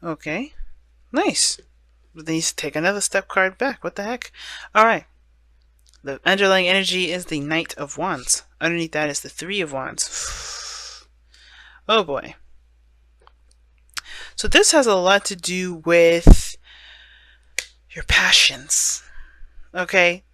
Okay. Nice. But then you take another step card back. What the heck? Alright. The underlying energy is the Knight of Wands. Underneath that is the Three of Wands. Oh boy. So this has a lot to do with your passions. Okay?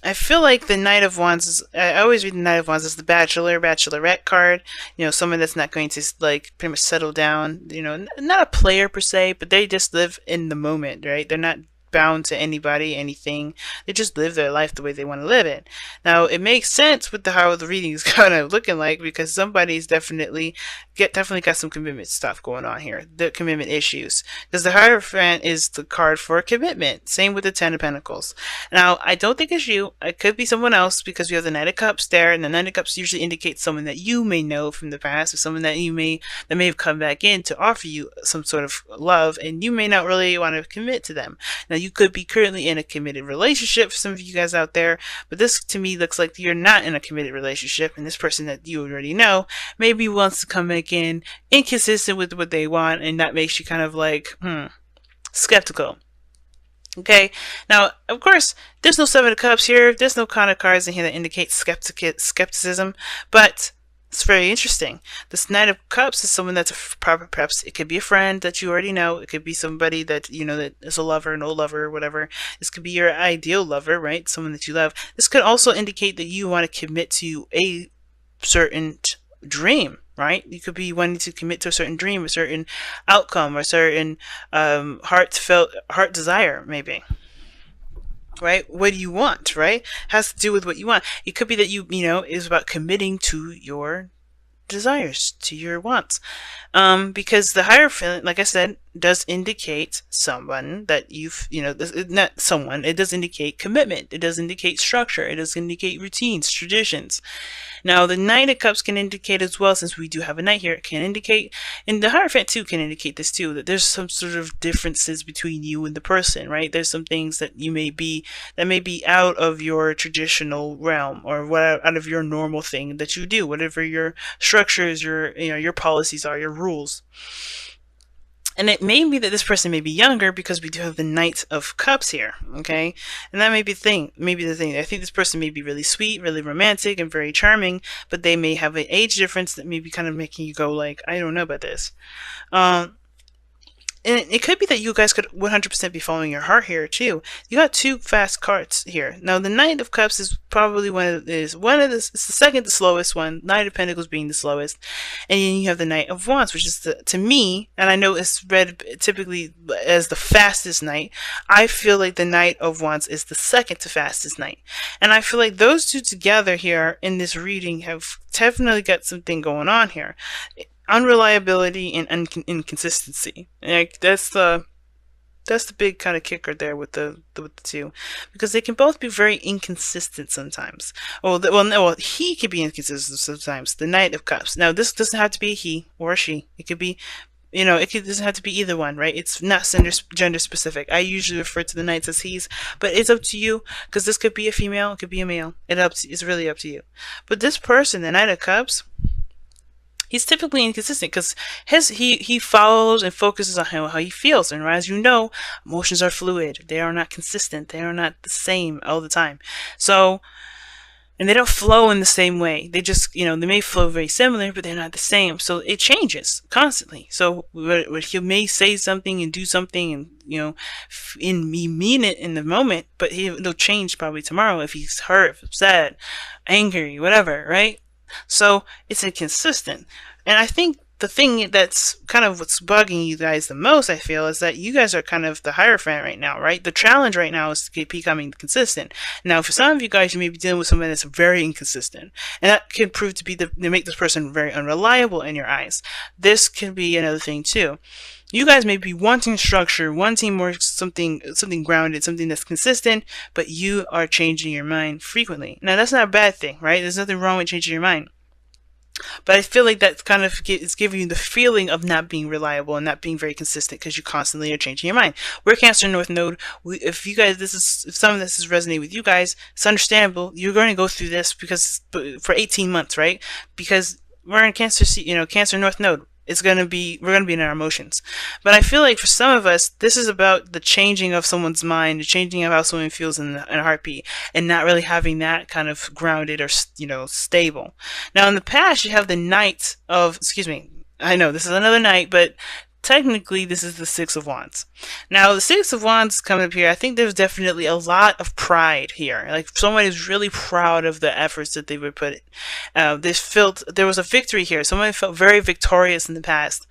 I feel like the Knight of Wands is, I always read the Knight of Wands as the Bachelor, Bachelorette card. You know, someone that's not going to, like, pretty much settle down. You know, not a player per se, but they just live in the moment, right? They're not bound to anybody, anything. They just live their life the way they want to live it. Now, it makes sense with how the reading is kind of looking like, because somebody's definitely got some commitment stuff going on here. The commitment issues. Because the Hierophant is the card for commitment. Same with the Ten of Pentacles. Now, I don't think it's you. It could be someone else, because we have the Knight of Cups there, and the Knight of Cups usually indicates someone that you may know from the past, or someone that may have come back in to offer you some sort of love, and you may not really want to commit to them. Now, you could be currently in a committed relationship for some of you guys out there, but this to me looks like you're not in a committed relationship, and this person that you already know maybe wants to come back in inconsistent with what they want, and that makes you kind of like, skeptical. Okay, now, of course, there's no Seven of Cups here. There's no kind of cards in here that indicate skepticism, but it's very interesting. This Knight of Cups is someone that's perhaps it could be a friend that you already know. It could be somebody that you know that is a lover, an old lover, or whatever. This could be your ideal lover, right? Someone that you love. This could also indicate that you want to commit to a certain dream, right? You could be wanting to commit to a certain dream, a certain outcome, or a certain heart desire, maybe. Right? What do you want, right? Has to do with what you want. It could be that you know, is about committing to your desires, to your wants. Because the Hierophant, like I said, does indicate someone that not someone, it does indicate commitment, it does indicate structure, it does indicate routines, traditions. Now, the Knight of Cups can indicate as well, since we do have a knight here, it can indicate, and the Hierophant too can indicate this too, that there's some sort of differences between you and the person, right? There's some things that may be out of your traditional realm, or out of your normal thing that you do, whatever your structures, your policies are, your rules. And it may be that this person may be younger, because we do have the Knight of Cups here, okay? And that may be the thing. I think this person may be really sweet, really romantic, and very charming, but they may have an age difference that may be kind of making you go like, I don't know about this. And it could be that you guys could 100% be following your heart here too. You got two fast cards here. Now the Knight of Cups is probably it's the second the slowest one. Knight of Pentacles being the slowest, and then you have the Knight of Wands, which is to me, and I know it's read typically as the fastest knight. I feel like the Knight of Wands is the second to fastest knight, and I feel like those two together here in this reading have definitely got something going on here. Unreliability and inconsistency. Like that's the big kind of kicker there with the two, because they can both be very inconsistent sometimes. Well, he could be inconsistent sometimes. The Knight of Cups. Now, this doesn't have to be a he or a she. It could be, doesn't have to be either one, right? It's not gender specific. I usually refer to the knights as he's, but it's up to you, because this could be a female, it could be a male. It's really up to you. But this person, the Knight of Cups, he's typically inconsistent, because he follows and focuses on how he feels. And as you know, emotions are fluid. They are not consistent. They are not the same all the time. So, and they don't flow in the same way. They just, they may flow very similar, but they're not the same. So it changes constantly. So he may say something and do something, and he mean it in the moment, but it'll change probably tomorrow if he's hurt, upset, angry, whatever, right? So it's inconsistent. And I think the thing that's kind of what's bugging you guys the most, I feel, is that you guys are kind of the Hierophant right now, right? The challenge right now is to keep becoming consistent. Now, for some of you guys, you may be dealing with someone that's very inconsistent, and that can prove to make this person very unreliable in your eyes. This can be another thing too. You guys may be wanting structure, wanting more something grounded, something that's consistent, but you are changing your mind frequently. Now, that's not a bad thing, right? There's nothing wrong with changing your mind. But I feel like that kind of is giving you the feeling of not being reliable and not being very consistent, because you constantly are changing your mind. We're Cancer North Node. If some of this is resonating with you guys, it's understandable. You're going to go through this for 18 months, right? Because we're in Cancer North Node. we're gonna be in our emotions. But I feel like for some of us, this is about the changing of someone's mind, the changing of how someone feels in a heartbeat, and not really having that kind of grounded or stable. Now in the past, you have the Knight of, excuse me, I know this is another knight, but technically this is the Six of Wands. Now the Six of Wands coming up here, I think there's definitely a lot of pride here. Like someone is really proud of the efforts that they would put in. There was a victory here. Someone felt very victorious in the past.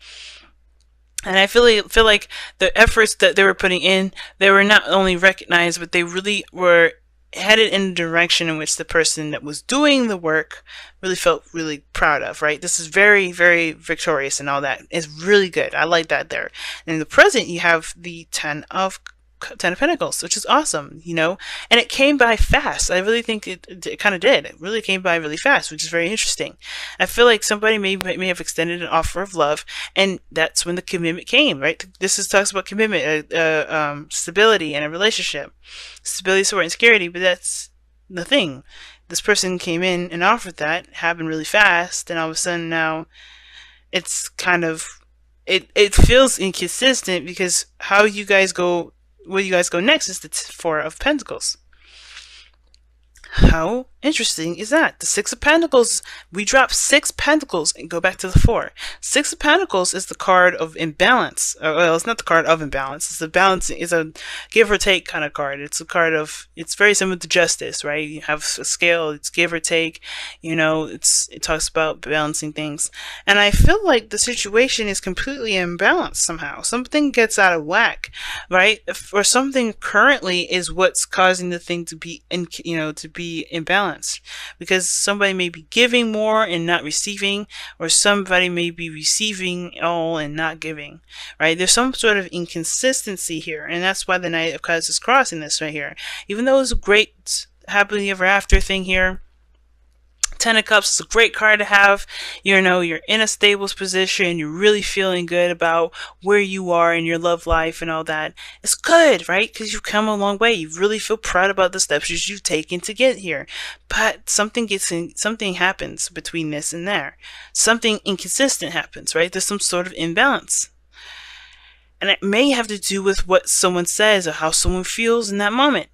And I feel like the efforts that they were putting in, they were not only recognized, but they really were headed in the direction in which the person that was doing the work really felt really proud of, right? This is very, very victorious and all that. It's really good. I like that there. And in the present, you have the Ten of Pentacles, which is awesome, and it came by fast. I really think it kind of did. It really came by really fast, which is very interesting. I feel like somebody may have extended an offer of love, and that's when the commitment came, right? Talks about commitment, stability in a relationship, stability, support, and security. But that's the thing. This person came in and offered that, happened really fast, and all of a sudden now it's kind of it feels inconsistent, because where you guys go next is the Four of Pentacles. How interesting is that? The Six of Pentacles, we drop 6 Pentacles and go back to the 4. 6 of Pentacles is the card of imbalance. Well, it's not the card of imbalance. It's a balancing. It's a give or take kind of card. It's a card of. It's very similar to justice, right? You have a scale. It's give or take. It talks about balancing things, and I feel like the situation is completely imbalanced somehow. Something gets out of whack, right? Or something currently is what's causing the thing to be imbalanced, because somebody may be giving more and not receiving, or somebody may be receiving all and not giving, right? There's some sort of inconsistency here, and that's why the Knight of Cups is crossing this right here. Even though it's a great happily ever after thing here, Ten of Cups is a great card to have. You're in a stable position. You're really feeling good about where you are in your love life and all that. It's good, right? Because you've come a long way. You really feel proud about the steps you've taken to get here. But something happens between this and there. Something inconsistent happens, right? There's some sort of imbalance. And it may have to do with what someone says or how someone feels in that moment.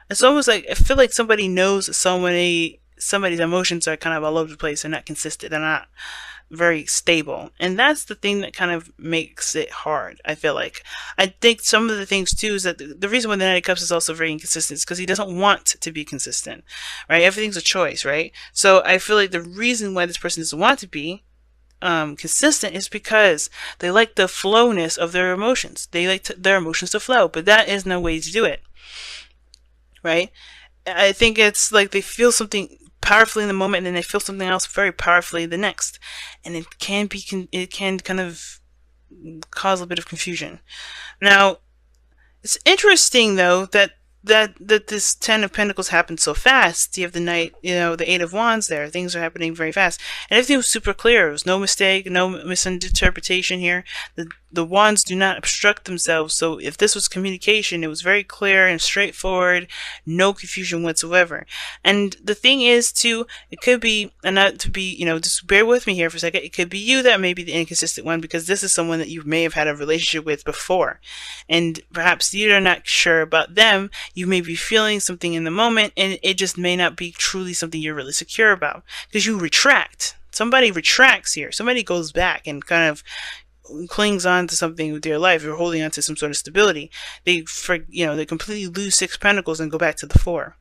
It's almost like, I feel like somebody knows that somebody's emotions are kind of all over the place. They're not consistent. They're not very stable. And that's the thing that kind of makes it hard, I feel like. I think some of the things, too, is that the reason why the Knight of Cups is also very inconsistent is because he doesn't want to be consistent, right? Everything's a choice, right? So I feel like the reason why this person doesn't want to be consistent is because they like the flowness of their emotions. They like their emotions to flow, but that is no way to do it, right? I think it's like they feel something powerfully in the moment, and then they feel something else very powerfully the next, and it can kind of cause a bit of confusion. Now, it's interesting though that this Ten of Pentacles happened so fast. You have the Knight, the Eight of Wands there. Things are happening very fast, and everything was super clear. There was no mistake, no misinterpretation here. The wands do not obstruct themselves, so if this was communication, it was very clear and straightforward, no confusion whatsoever. And the thing is, too, it could be, and not to be, just bear with me here for a second, it could be you that may be the inconsistent one, because this is someone that you may have had a relationship with before, and perhaps you're not sure about them. You may be feeling something in the moment, and it just may not be truly something you're really secure about, because you retract. Somebody retracts here. Somebody goes back and kind of clings on to something with their life, or holding on to some sort of stability. They completely lose 6 Pentacles and go back to the 4.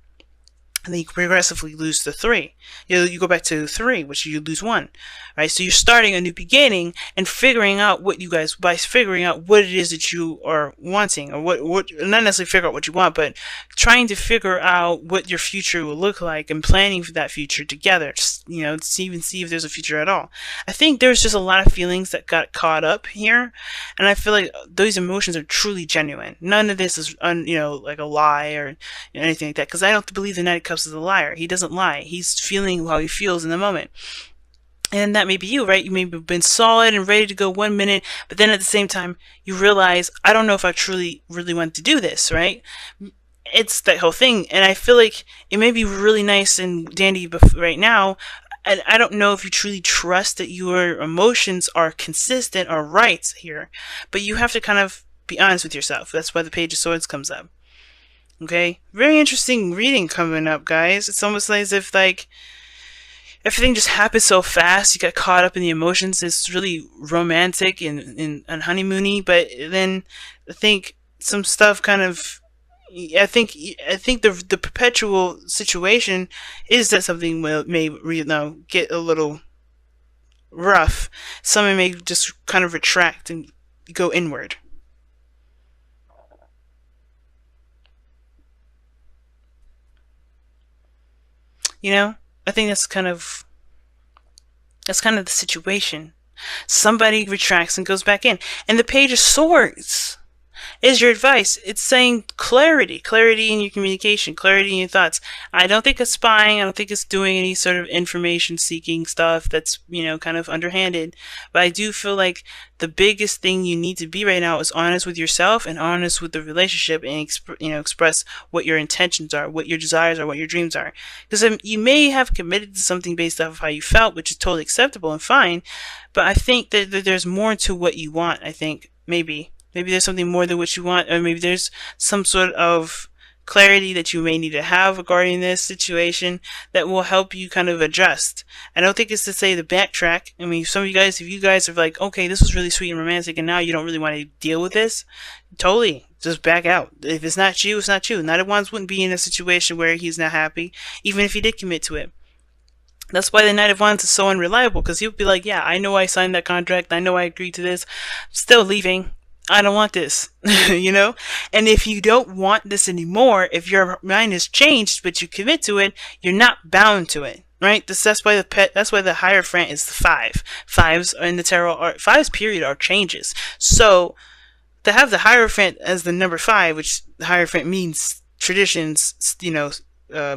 And then you progressively lose the 3. You go back to 3, which you lose 1. Right? So you're starting a new beginning and figuring out what it is that you are wanting, or what not necessarily figure out what you want, but trying to figure out what your future will look like and planning for that future together. To see if there's a future at all. I think there's just a lot of feelings that got caught up here, and I feel like those emotions are truly genuine. None of this is like a lie or anything like that, because I don't believe the Knight of Cups is a liar. He doesn't lie. He's feeling how he feels in the moment. And that may be you, right? You may have been solid and ready to go 1 minute, but then at the same time, you realize, I don't know if I truly, really want to do this, right? It's that whole thing. And I feel like it may be really nice and dandy right now. And I don't know if you truly trust that your emotions are consistent or right here, but you have to kind of be honest with yourself. That's why the Page of Swords comes up. Okay, very interesting reading coming up, guys. It's almost like as if like everything just happened so fast. You got caught up in the emotions. It's really romantic and honeymoony, but then I think some stuff kind of. I think the perpetual situation is that something may get a little rough. Someone may just kind of retract and go inward. You know, I think that's kind of the situation. Somebody retracts and goes back in. And the Page of Swords is your advice. It's saying clarity. Clarity in your communication. Clarity in your thoughts. I don't think it's spying. I don't think it's doing any sort of information seeking stuff that's, kind of underhanded. But I do feel like the biggest thing you need to be right now is honest with yourself and honest with the relationship and, express what your intentions are, what your desires are, what your dreams are. Because you may have committed to something based off of how you felt, which is totally acceptable and fine. But I think that there's more to what you want, I think. Maybe there's something more than what you want, or maybe there's some sort of clarity that you may need to have regarding this situation that will help you kind of adjust. I don't think it's to say to backtrack. I mean, some of you guys, if you guys are like, okay, this was really sweet and romantic, and now you don't really want to deal with this, totally, just back out. If it's not you, it's not you. Knight of Wands wouldn't be in a situation where he's not happy, even if he did commit to it. That's why the Knight of Wands is so unreliable, because he'll be like, yeah, I know I signed that contract, I know I agreed to this, still leaving. I don't want this, And if you don't want this anymore, if your mind has changed, but you commit to it, you're not bound to it, right? That's why the Hierophant is the 5. Fives in the tarot are fives. Period are changes. So to have the Hierophant as the number 5, which the Hierophant means traditions,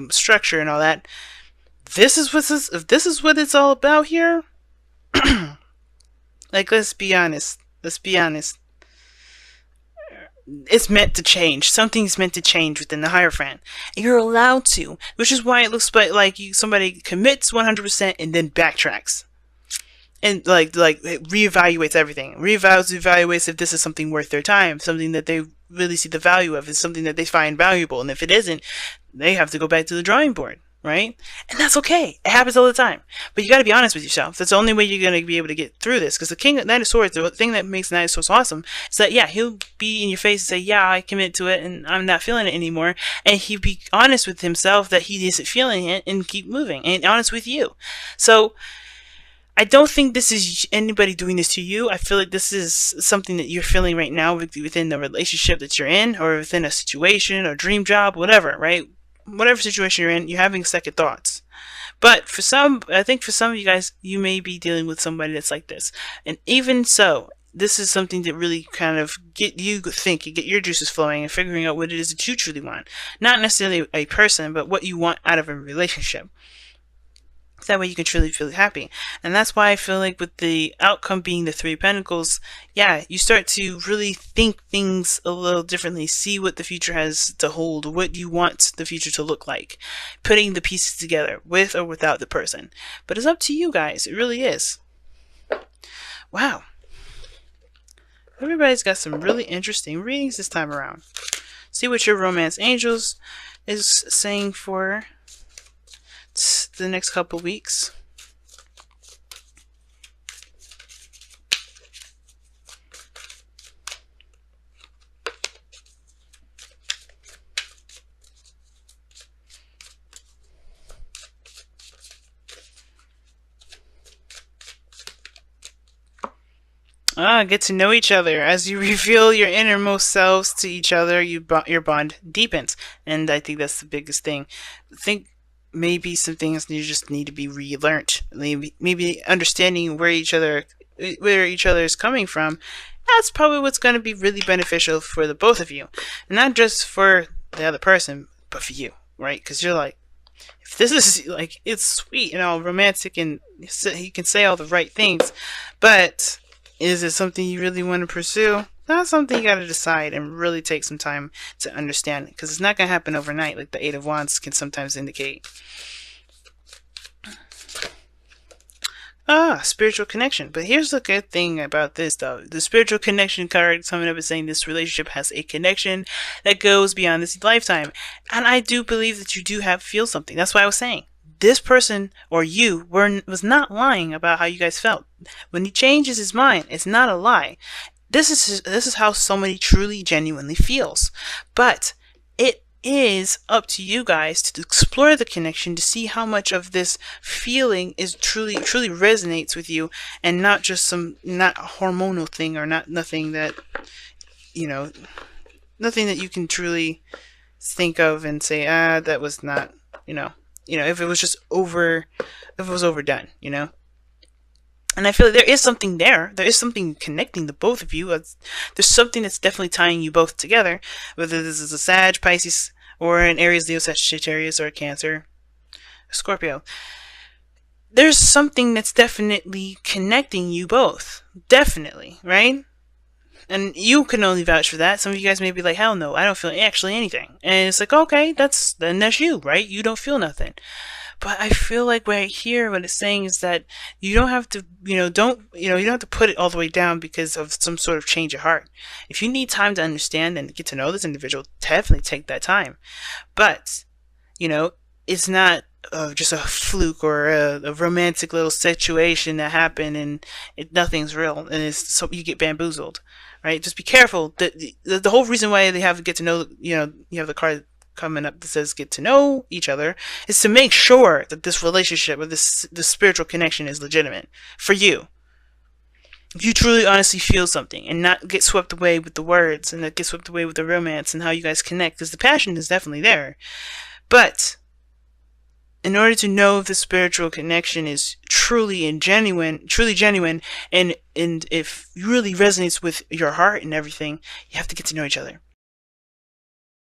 structure and all that. This is what it's all about here. Like, let's be honest. It's meant to change. Something's meant to change within the Hierophant. And you're allowed to, which is why it looks like somebody commits 100% and then backtracks. And like it reevaluates everything. Reevaluates if this is something worth their time, something that they really see the value of, is something that they find valuable. And if it isn't, they have to go back to the drawing board. Right? And that's okay. It happens all the time. But you got to be honest with yourself. That's the only way you're going to be able to get through this. Because the Knight of Swords, the thing that makes the Knight of Swords awesome is that, yeah, he'll be in your face and say, yeah, I commit to it and I'm not feeling it anymore. And he'll be honest with himself that he isn't feeling it and keep moving. And honest with you. So I don't think this is anybody doing this to you. I feel like this is something that you're feeling right now within the relationship that you're in, or within a situation or dream job, whatever, right? Whatever situation you're in, you're having second thoughts. But I think for some of you guys, you may be dealing with somebody that's like this. And even so, this is something that really kind of get you thinking, get your juices flowing, and figuring out what it is that you truly want. Not necessarily a person, but what you want out of a relationship. That way you can truly feel happy. And that's why I feel like with the outcome being the 3 of Pentacles, yeah, you start to really think things a little differently, see what the future has to hold, what you want the future to look like, putting the pieces together with or without the person. But it's up to you guys. It really is. Wow. Everybody's got some really interesting readings this time around. See what your romance angels is saying for the next couple weeks. Get to know each other. As you reveal your innermost selves to each other, your bond deepens. And I think that's the biggest thing. Maybe some things you just need to be relearned. Maybe understanding where each other is coming from. That's probably what's going to be really beneficial for the both of you, and not just for the other person, but for you, right? Because you're like, if this is like, it's sweet and all romantic, and he can say all the right things, but is it something you really want to pursue? That's something you got to decide and really take some time to understand, because it's not going to happen overnight, like the 8 of Wands can sometimes indicate. Spiritual connection. But here's the good thing about this, though. The spiritual connection card coming up is saying this relationship has a connection that goes beyond this lifetime. And I do believe that you do feel something. That's why I was saying this person or you was not lying about how you guys felt. When he changes his mind, it's not a lie. This is how somebody truly, genuinely feels. But it is up to you guys to explore the connection, to see how much of this feeling is truly resonates with you, and not just not a hormonal thing, or nothing that nothing that you can truly think of and say, that was not, if it was just overdone, And I feel like there is something there. There is something connecting the both of you. There's something that's definitely tying you both together. Whether this is a Sag, Pisces, or an Aries, Leo, Sagittarius, or a Cancer, Scorpio. There's something that's definitely connecting you both. Definitely, right? And you can only vouch for that. Some of you guys may be like, hell no, I don't feel actually anything. And it's like, okay, then that's you, right? You don't feel nothing. But I feel like right here, what it's saying is that you don't have to, you don't have to put it all the way down because of some sort of change of heart. If you need time to understand and get to know this individual, definitely take that time. But, it's not just a fluke or a romantic little situation that happened and nothing's real, and so you get bamboozled, right? Just be careful. The whole reason why they have to get to know, you have the card coming up that says get to know each other, is to make sure that this relationship or this spiritual connection is legitimate for you. If you truly honestly feel something and not get swept away with the words and not get swept away with the romance and how you guys connect, because the passion is definitely there. But in order to know if the spiritual connection is truly genuine, and if it really resonates with your heart and everything, you have to get to know each other.